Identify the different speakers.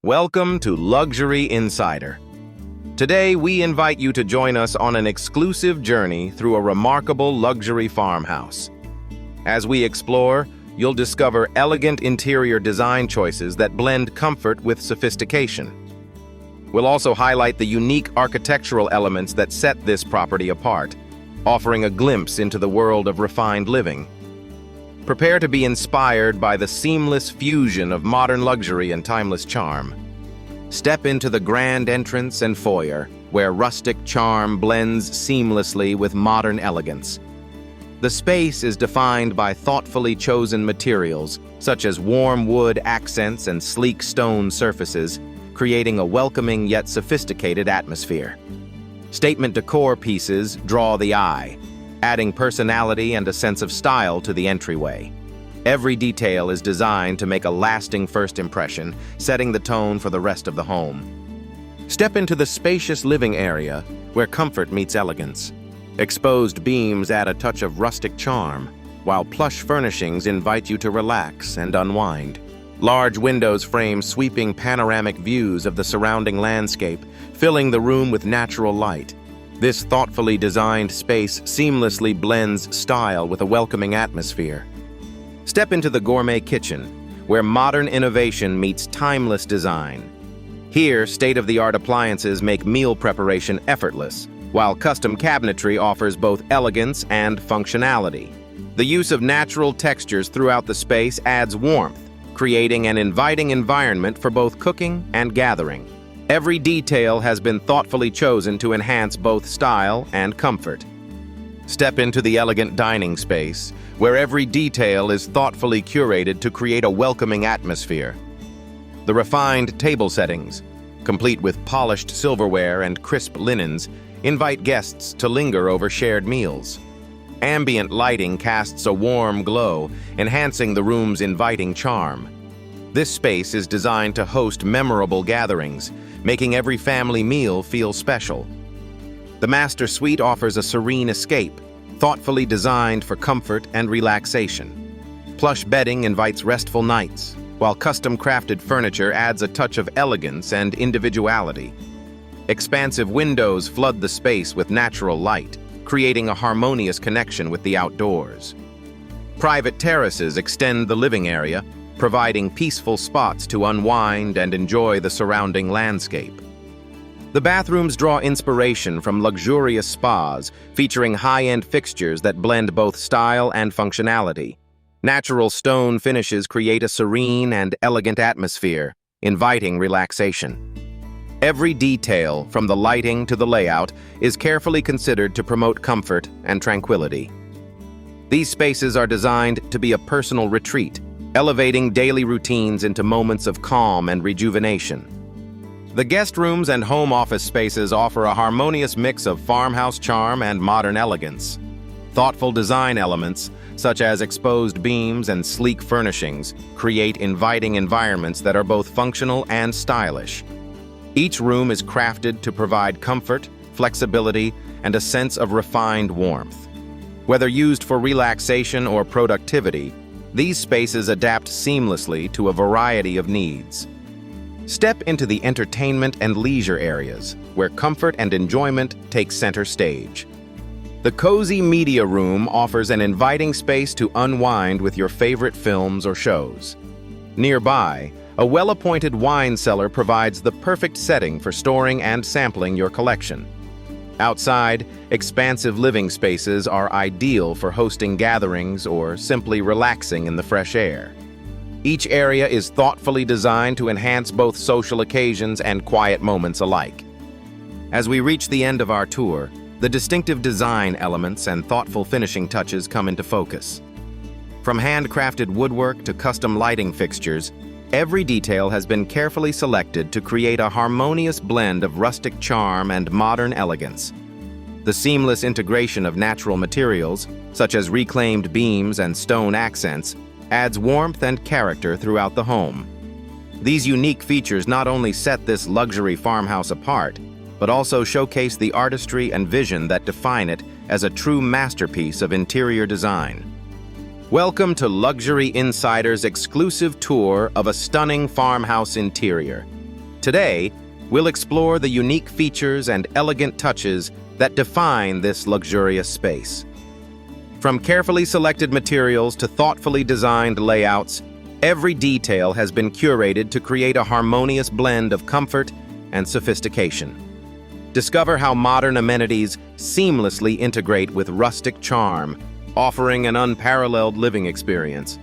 Speaker 1: Welcome to Luxury Insider. Today, we invite you to join us on an exclusive journey through a remarkable luxury farmhouse. As we explore, you'll discover elegant interior design choices that blend comfort with sophistication. We'll also highlight the unique architectural elements that set this property apart, offering a glimpse into the world of refined living. Prepare to be inspired by the seamless fusion of modern luxury and timeless charm. Step into the grand entrance and foyer, where rustic charm blends seamlessly with modern elegance. The space is defined by thoughtfully chosen materials, such as warm wood accents and sleek stone surfaces, creating a welcoming yet sophisticated atmosphere. Statement decor pieces draw the eye, adding personality and a sense of style to the entryway. Every detail is designed to make a lasting first impression, setting the tone for the rest of the home. Step into the spacious living area, where comfort meets elegance. Exposed beams add a touch of rustic charm, while plush furnishings invite you to relax and unwind. Large windows frame sweeping panoramic views of the surrounding landscape, filling the room with natural light. This thoughtfully designed space seamlessly blends style with a welcoming atmosphere. Step into the gourmet kitchen, where modern innovation meets timeless design. Here, state-of-the-art appliances make meal preparation effortless, while custom cabinetry offers both elegance and functionality. The use of natural textures throughout the space adds warmth, creating an inviting environment for both cooking and gathering. Every detail has been thoughtfully chosen to enhance both style and comfort. Step into the elegant dining space, where every detail is thoughtfully curated to create a welcoming atmosphere. The refined table settings, complete with polished silverware and crisp linens, invite guests to linger over shared meals. Ambient lighting casts a warm glow, enhancing the room's inviting charm. This space is designed to host memorable gatherings, making every family meal feel special. The master suite offers a serene escape, thoughtfully designed for comfort and relaxation. Plush bedding invites restful nights, while custom-crafted furniture adds a touch of elegance and individuality. Expansive windows flood the space with natural light, creating a harmonious connection with the outdoors. Private terraces extend the living area, providing peaceful spots to unwind and enjoy the surrounding landscape. The bathrooms draw inspiration from luxurious spas, featuring high-end fixtures that blend both style and functionality. Natural stone finishes create a serene and elegant atmosphere, inviting relaxation. Every detail, from the lighting to the layout, is carefully considered to promote comfort and tranquility. These spaces are designed to be a personal retreat, elevating daily routines into moments of calm and rejuvenation. The guest rooms and home office spaces offer a harmonious mix of farmhouse charm and modern elegance. Thoughtful design elements, such as exposed beams and sleek furnishings, create inviting environments that are both functional and stylish. Each room is crafted to provide comfort, flexibility, and a sense of refined warmth. Whether used for relaxation or productivity, these spaces adapt seamlessly to a variety of needs. Step into the entertainment and leisure areas, where comfort and enjoyment take center stage. The cozy media room offers an inviting space to unwind with your favorite films or shows. Nearby, a well-appointed wine cellar provides the perfect setting for storing and sampling your collection. Outside, expansive living spaces are ideal for hosting gatherings or simply relaxing in the fresh air. Each area is thoughtfully designed to enhance both social occasions and quiet moments alike. As we reach the end of our tour, the distinctive design elements and thoughtful finishing touches come into focus. From handcrafted woodwork to custom lighting fixtures, every detail has been carefully selected to create a harmonious blend of rustic charm and modern elegance. The seamless integration of natural materials, such as reclaimed beams and stone accents, adds warmth and character throughout the home. These unique features not only set this luxury farmhouse apart, but also showcase the artistry and vision that define it as a true masterpiece of interior design. Welcome to Luxury Insider's exclusive tour of a stunning farmhouse interior. Today, we'll explore the unique features and elegant touches that define this luxurious space. From carefully selected materials to thoughtfully designed layouts, every detail has been curated to create a harmonious blend of comfort and sophistication. Discover how modern amenities seamlessly integrate with rustic charm, offering an unparalleled living experience.